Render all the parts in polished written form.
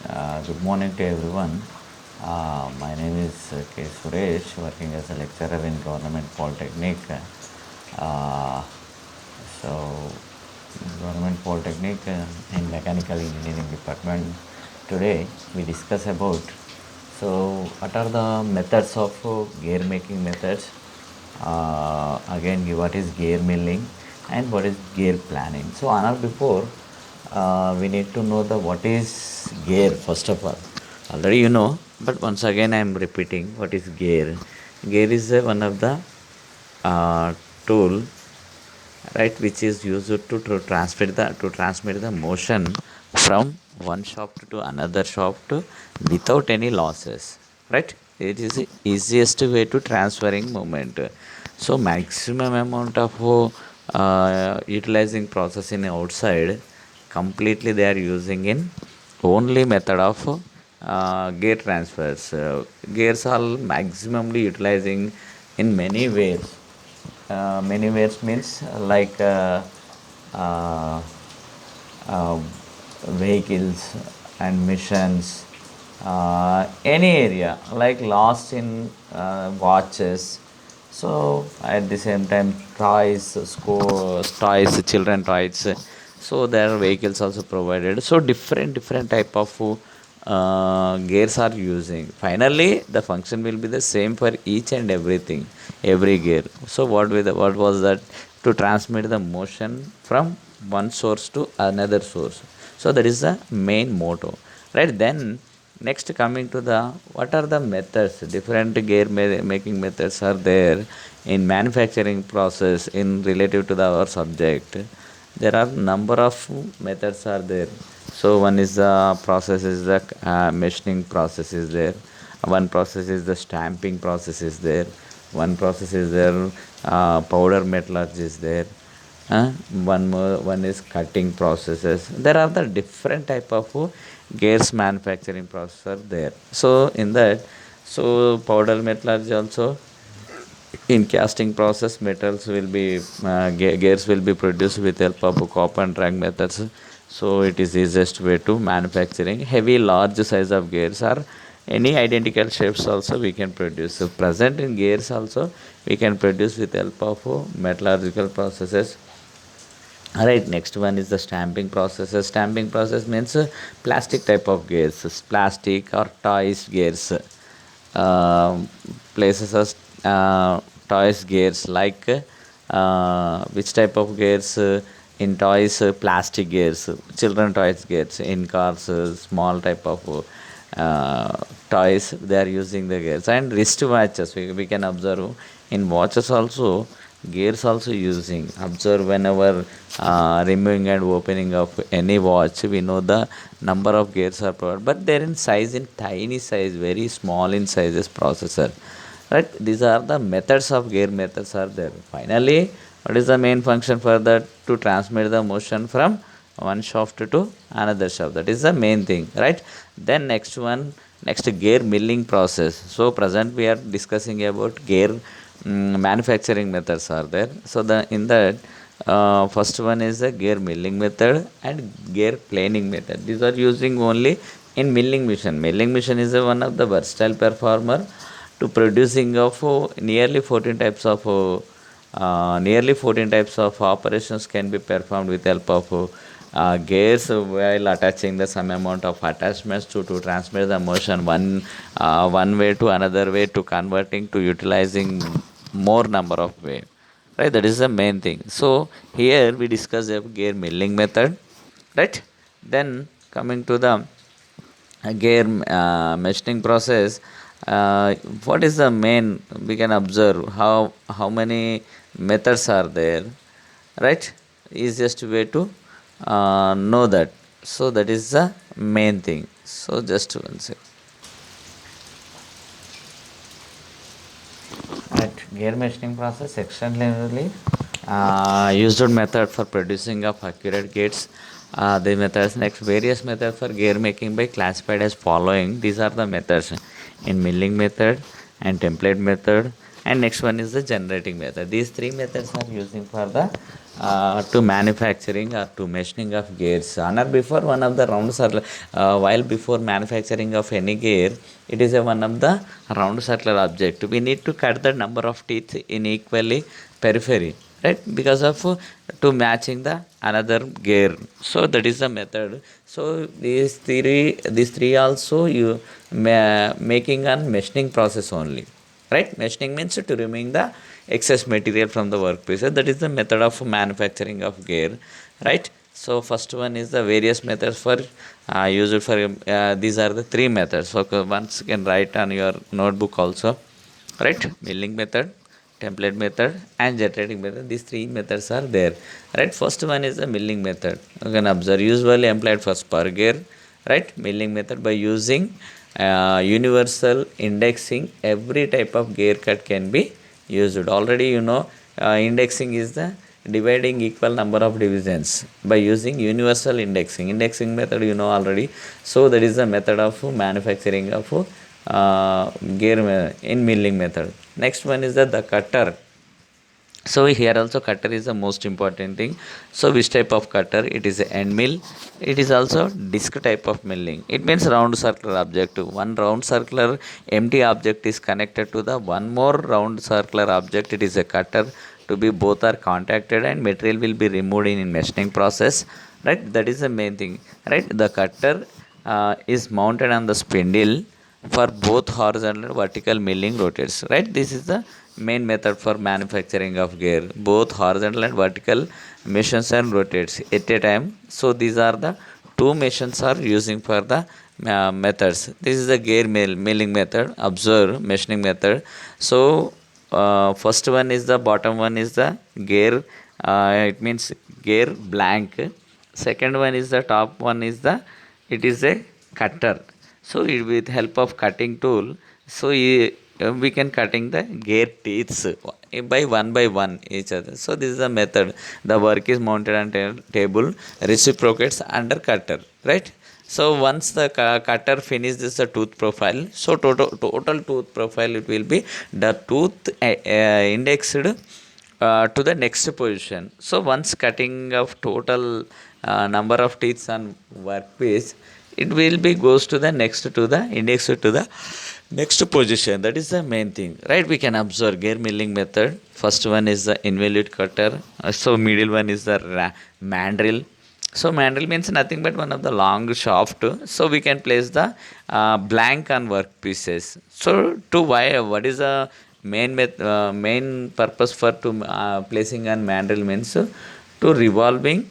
Good morning to everyone. My name is K. Suresh, working as a lecturer in Government Polytechnic. Uh, so, Government Polytechnic in Mechanical Engineering Department. Today we discuss about what are the methods of gear making methods. Again, what is gear milling and what is gear planning. So, Anand, before we need to know the what is gear first of all. Already you know, but once again I am repeating what is gear. Gear is one of the uh, tool, right, which is used to transmit the motion from one shaft to another shaft without any losses, right. It is the easiest way to transferring moment. So maximum amount of utilizing process in outside, completely they are using in only method of gear transfers. Gears are maximally utilizing in many ways. Many ways means uh, uh, vehicles and missions, any area like lost in watches. So at the same time, toys, school toys, children toys. So there are vehicles also provided. So different type of gears are using. Finally, the function will be the same for each and everything, every gear. So what was that? To transmit the motion from one source to another source. So that is the main motto, right? Then next coming to the what are the methods? Different making methods are there in manufacturing process in relative to our subject. There are number of methods are there. So one is the process is the machining process is there. One process is the stamping process is there. One process is there, powder metallurgy is there. uh, one is cutting processes. There are the different type of gears manufacturing process are there. So in that, so powder metallurgy also, in casting process, metals will be gears will be produced with help of copper and drag methods. So it is easiest way to manufacturing. Heavy large size of gears are any identical shapes also we can produce. So present in gears also we can produce with help of metallurgical processes. All right, next one is the stamping process. Stamping process means plastic type of gears, plastic or toys gears. Uh, Places as toys gears like which type of gears in toys, plastic gears, children toys gears in cars, small type of toys they are using the gears, and wrist watches we can observe in watches also. Gears also using. Observe whenever removing and opening of any watch, we know the number of gears are provided, but they're in size, in tiny size, very small in sizes processor. Right? These are the methods of gear methods are there. Finally, what is the main function for that? To transmit the motion from one shaft to another shaft. That is the main thing, right? Then next one, next gear milling process. So present we are discussing about gear manufacturing methods are there. So the in that first one is the gear milling method and gear planing method. These are using only in milling machine. Milling machine is one of the versatile performer to producing of nearly 14 types of operations can be performed with help of gears while attaching the some amount of attachments to transmit the motion one way to another way, to converting to utilizing more number of way, right. That is the main thing. So here we discuss the gear milling method, right. Then coming to the gear machining process, uh, what is the main, we can observe how many methods are there, right. Easiest way to know that. So that is the main thing. So just one second. Right, gear machining process extensively used method for producing of accurate gates. The methods next, various methods for gear making by classified as following. These are the methods in milling method and template method, and next one is the generating method. These three methods are using for the to manufacturing or to machining of gears. Another before one of the round circular, while before manufacturing of any gear, it is a one of the round circular object. We need to cut the number of teeth in equally periphery, right? Because of to matching the another gear. So that is the method. So these three also you making an machining process only, right? Machining means to removing the excess material from the workpiece. That is the method of manufacturing of gear, right? So first one is the various methods for used for these are the three methods. So once you can write on your notebook also, right? Milling method, template method and generating method. These three methods are there, right? First one is the milling method. You can observe usually employed for spur gear, right? Milling method by using universal indexing, every type of gear cut can be used. Already you know, indexing is the dividing equal number of divisions by using universal indexing method, you know already. So that is the method of manufacturing of gear in milling method. Next one is the cutter. So here also cutter is the most important thing. So which type of cutter? It is a end mill. It is also disc type of milling. It means round circular object. One round circular empty object is connected to the one more round circular object. It is a cutter. To be both are contacted and material will be removed in machining process, right? That is the main thing, right? The cutter is mounted on the spindle for both horizontal and vertical milling rotates, right? This is the main method for manufacturing of gear, both horizontal and vertical machines and rotates at a time. So these are the two machines are using for the methods. This is the gear milling method. Observe machining method. So first one is the bottom one is the gear, it means gear blank. Second one is the top one is the, it is a cutter. So it, with help of cutting tool, so we can cutting the gear teeths by one each other. So this is the method. The work is mounted on table, reciprocates under cutter, right? So once the cutter finishes the tooth profile, so total tooth profile it will be the tooth indexed to the next position. So once cutting of total number of teeth on workpiece, it will be goes to the next to the index to the next position. That is the main thing, right? We can observe gear milling method. First one is the involute cutter. So middle one is the mandrel. So mandrel means nothing but one of the long shaft. So we can place the blank on workpieces. So to why what is the main purpose for to placing on mandrel means to revolving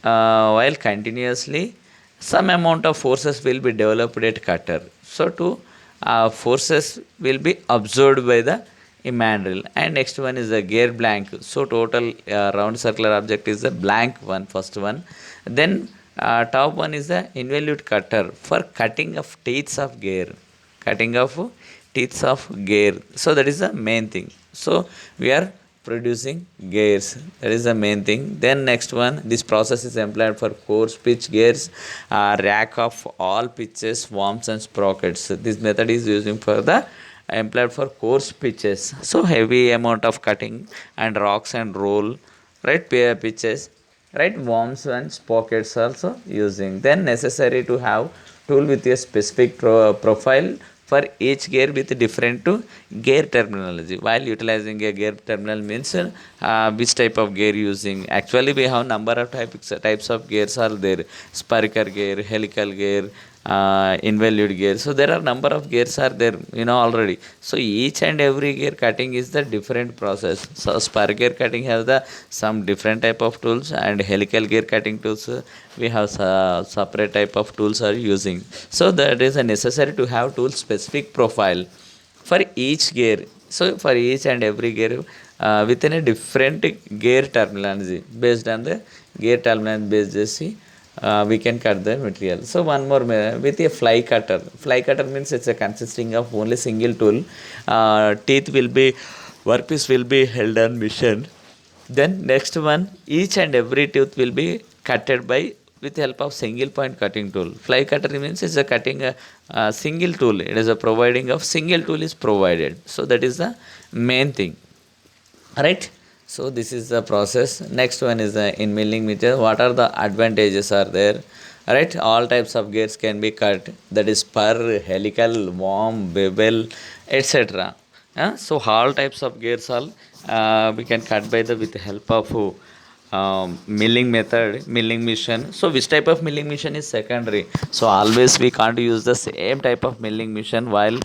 while continuously some amount of forces will be developed at cutter. So to forces will be absorbed by the mandrel. And next one is the gear blank. So total round circular object is the blank one, first one. Then top one is the involute cutter for cutting of teeth of gear, cutting of teeth of gear. So that is the main thing. So we are producing gears, that is the main thing. Then next one, this process is employed for coarse pitch gears, rack of all pitches, worms and sprockets. This method is using for the employed for coarse pitches, so heavy amount of cutting and rocks and roll, right? Pitches, right? Worms and sprockets also using. Then necessary to have tool with a specific profile for each gear with different to gear terminology. While utilizing a gear terminal means which type of gear using. Actually we have number of types of gears are there. Sparker gear, helical gear, involute gear. So there are number of gears are there, you know already. So each and every gear cutting is the different process. So spur gear cutting has the some different type of tools, and helical gear cutting tools we have separate type of tools are using. So that is a necessary to have tool specific profile for each gear. So for each and every gear within a different gear terminology, based on the gear terminology basis we can cut the material. So one more with a fly cutter. Fly cutter means it's a consisting of only single tool. Teeth will be, workpiece will be held on mission. Then next one, each and every tooth will be cutted by with help of single point cutting tool. Fly cutter means it's a cutting a single tool. It is a providing of single tool is provided. So that is the main thing, right? So this is the process. Next one is in milling meter. What are the advantages are there? Right, all types of gears can be cut. That is spur, helical, worm, bevel, etc. So all types of gears all we can cut by the with the help of milling method, milling machine. So which type of milling machine is secondary? So always we can't use the same type of milling machine while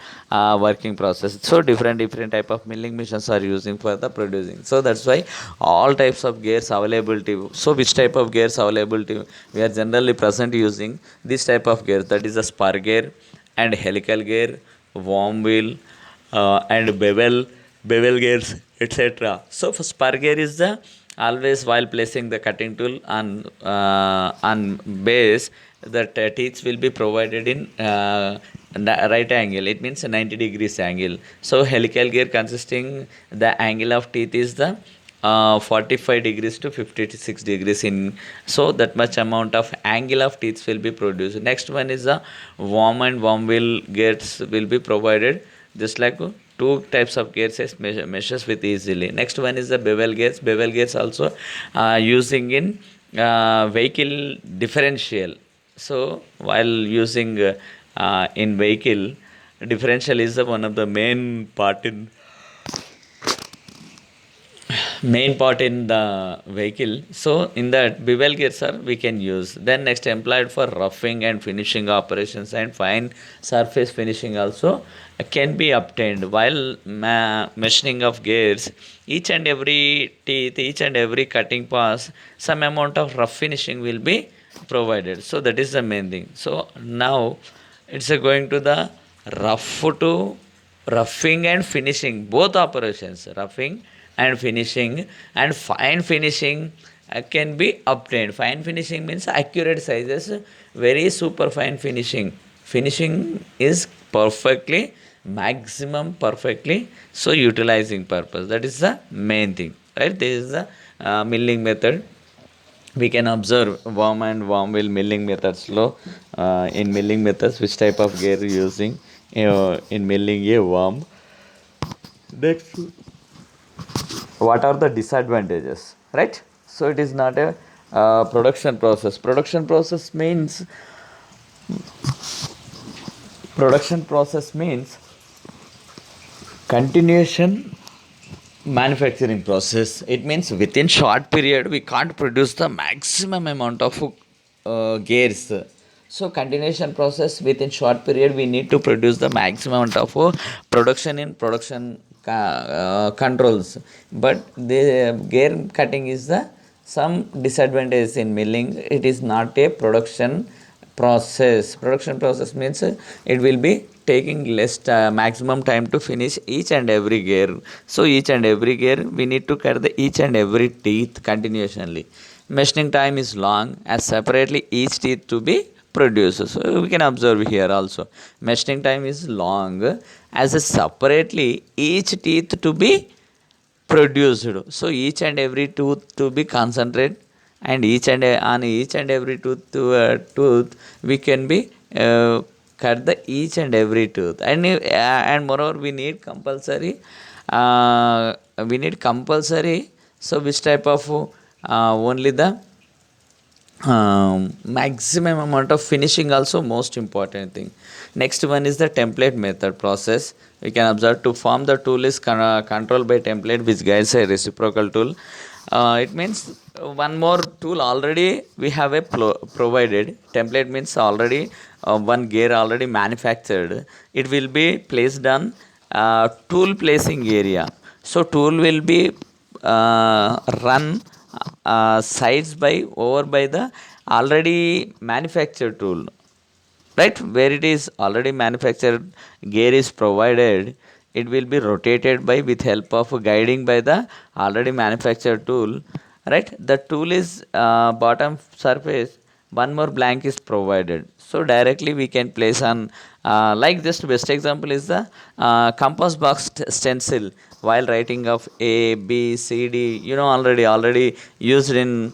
working process. So different type of milling machines are using for the producing. So that's why all types of gears availability. So which type of gears availability? We are generally present using this type of gear, that is a spur gear and helical gear, worm wheel, and bevel gears, etc. So for spur gear is the always while placing the cutting tool on base, that teeth will be provided in right angle. It means a 90 degrees angle. So helical gear consisting the angle of teeth is the 45 degrees to 56 degrees in, so that much amount of angle of teeth will be produced. Next one is the worm and worm wheel gears will be provided, just like two types of gears as measures with easily. Next one is the bevel gears. Bevel gears also using in vehicle differential. So while using in vehicle, differential is the one of the main part in the vehicle. So in that bevel gears are we can use. Then next, employed for roughing and finishing operations and fine surface finishing also can be obtained while machining of gears. Each and every teeth, each and every cutting pass, some amount of rough finishing will be provided. So that is the main thing. So now it's going to the rough to roughing and finishing, both operations, roughing and finishing, and fine finishing can be obtained. Fine finishing means accurate sizes, very super fine finishing. Finishing is perfectly, maximum perfectly, so utilizing purpose, that is the main thing, right? This is the milling method. We can observe worm and worm wheel milling methods low. In milling methods, which type of gear using in milling a worm. Next, what are the disadvantages, right? So it is not a production process means continuation manufacturing process. It means within short period we can't produce the maximum amount of gears. So continuation process, within short period we need to produce the maximum amount of production in production controls. But the gear cutting is the some disadvantage in milling. It is not a production process means it will be taking less maximum time to finish each and every gear. So each and every gear we need to cut the each and every teeth continuously. Machining time is long as separately each teeth to be produced. So we can observe here also machining time is long as a separately each teeth to be produced. So each and every tooth to be concentrated, and on each and every tooth we can be cut the each and every tooth, and moreover we need compulsory. So which type of only the maximum amount of finishing also most important thing. Next one is the template method process. We can observe to form the tool is controlled by template which guides a reciprocal tool. It means one more tool already we have a provided. Template means already one gear already manufactured. It will be placed on tool placing area. So tool will be run sides by over by the already manufactured tool, right? Where it is already manufactured gear is provided, it will be rotated by with help of guiding by the already manufactured tool, right? The tool is bottom surface, one more blank is provided, so directly we can place on like this. Best example is the compass box stencil while writing of a b c d, already used in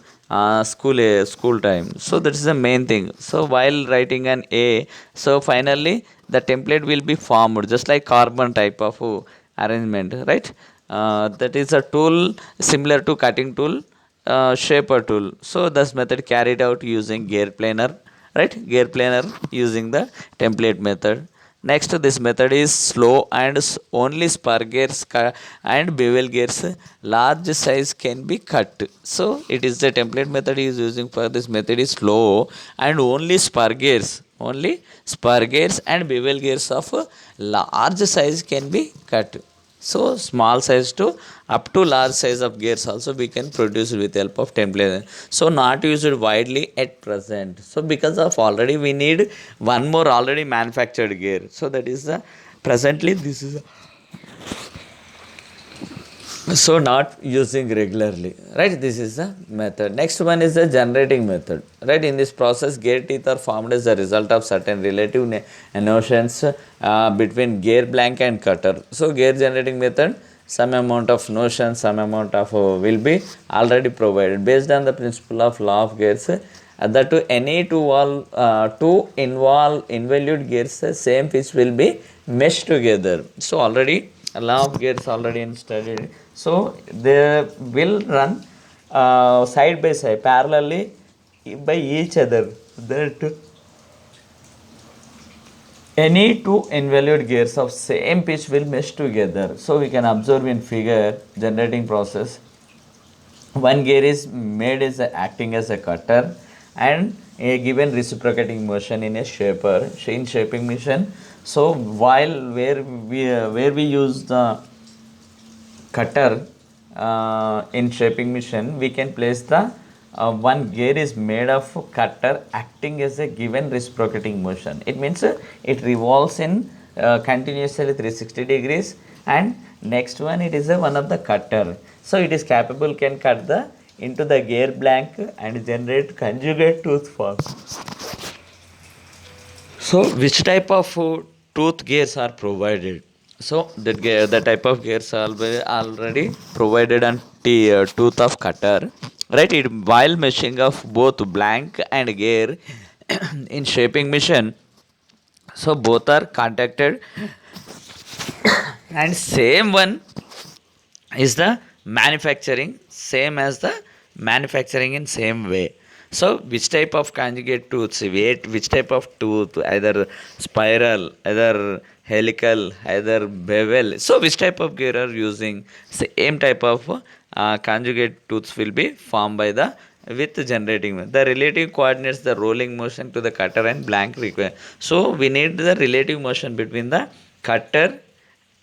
school time. So that is the main thing. So while writing an a, so finally the template will be formed just like carbon type of arrangement, right? that is a tool similar to cutting tool, shaper tool. So this method carried out using gear planer, right? Gear planer using the template method. Next, this method is slow and only spur gears and bevel gears large size can be cut. So it is the template method is using for this method is slow and only spur gears and bevel gears of large size can be cut. So small size to up to large size of gears also we can produce with help of template. So not used widely at present. So because of already we need one more already manufactured gear. So that is the presently this is so not using regularly, right? This is the method. Next one is the generating method, right? In this process gear teeth are formed as a result of certain relative notions between gear blank and cutter. So gear generating method, some amount of notion, some amount of will be already provided based on the principle of law of gears, that to any two involve involute gears same pitch will be meshed together. So already law of gears already in studied. So they will run side by side parallelly by each other, that any two involute gears of same pitch will mesh together. So we can observe in figure generating process, one gear is made as acting as a cutter and a given reciprocating motion in a shaper in shaping machine. So while where we use the cutter in shaping machine, we can place the one gear is made of cutter acting as a given reciprocating motion. It means it revolves in continuously 360 degrees, and next one it is one of the cutter. So it is capable can cut the into the gear blank and generate conjugate tooth form. So which type of tooth gears are provided? So that the type of gears are already provided on tooth of cutter, right? It while meshing of both blank and gear in shaping machine. So both are contacted and same one is the manufacturing same as the manufacturing in same way. So which type of conjugate tooths, wait, which type of tooth, either spiral, either helical, either bevel, so which type of gear are using same type of conjugate tooths will be formed by the with generating the relative coordinates the rolling motion to the cutter and blank require. So we need the relative motion between the cutter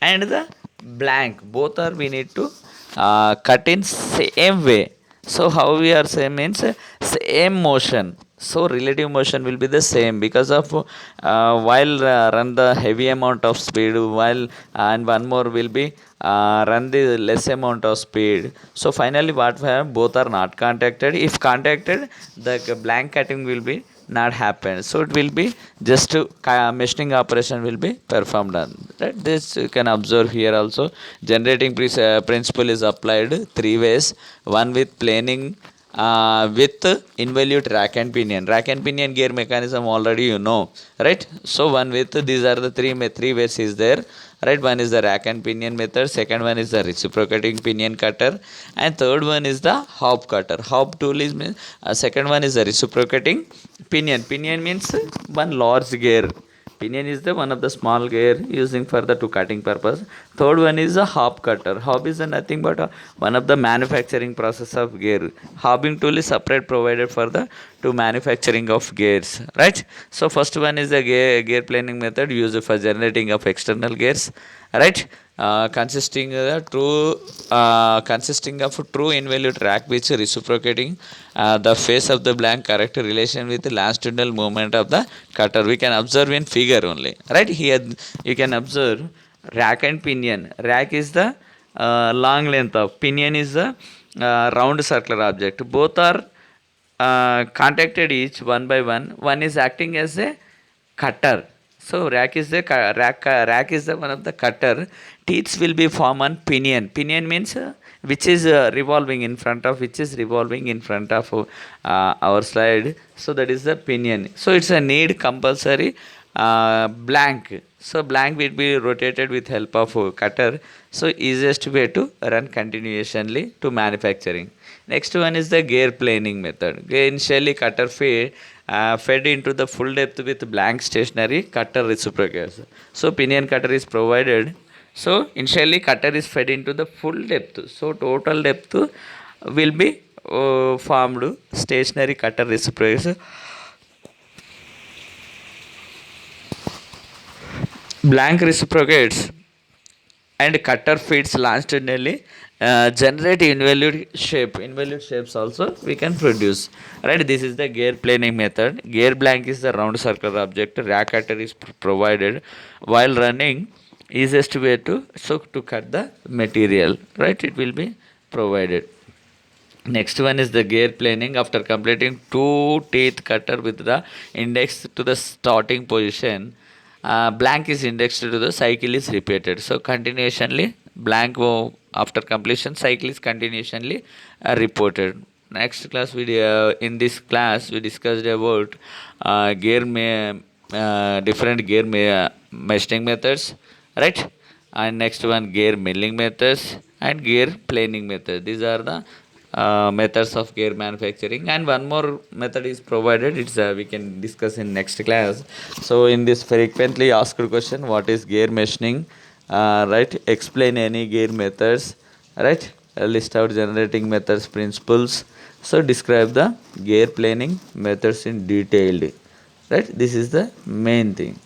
and the blank, both are we need to cut in same way. So how we are same means same motion, so relative motion will be the same because of while run the heavy amount of speed while and one more will be run the less amount of speed. So finally what we have, both are not contacted. If contacted, the blank cutting will be not happen. So it will be just machining operation will be performed on, right? This you can observe here also. Generating principle is applied three ways. One with planing with involute rack and pinion. Rack and pinion gear mechanism already you know, right? So one with these are the three ways is there, right? One is the rack and pinion method, second one is the reciprocating pinion cutter, and third one is the hop cutter. Hop tool is second one is the reciprocating pinion means one large gear. Pinion is the one of the small gear using for the to cutting purpose. Third one is a hop cutter. Hop is a nothing but one of the manufacturing process of gear. Hopping tool is separate provided for the to manufacturing of gears, right? So first one is the gear planing method used for generating of external gears, right? Consisting of true involute rack which reciprocating the face of the blank correct relation with the longitudinal movement of the cutter. We can observe in figure only, right? Here you can observe rack and pinion. Rack is the long length of, pinion is the round circular object. Both are contacted each one by one. One is acting as a cutter. So rack is the rack is the one of the cutter. Teeth will be formed on pinion. Pinion means which is revolving in front of, which is revolving in front of our slide. So that is the pinion. So it's a need compulsory blank. So blank will be rotated with help of cutter. So easiest way to run continuously to manufacturing. Next one is the gear planing method. Initially cutter fed into the full depth with blank stationary cutter reciprocators. So pinion cutter is provided. So initially cutter is fed into the full depth. So total depth will be formed stationary cutter reciprocators. Blank reciprocates and cutter feeds longitudinally generate involute shapes also we can produce, right? This is the gear planing method. Gear blank is the round circular object. Rack cutter is provided while running. Easiest way to to cut the material, right? It will be provided. Next one is the gear planing. After completing two teeth cutter with the index to the starting position, blank is indexed to the cycle is repeated. So continuously blank after completion cycle is continuously reported. Next class video. In this class we discussed about different machining methods, right? And next one gear milling methods and gear planing method. These are the methods of gear manufacturing, and one more method is provided. It's we can discuss in next class. So in this frequently asked question, what is gear machining, right? Explain any gear methods, right? List out generating methods principles. So describe the gear planing methods in detailed, right? This is the main thing.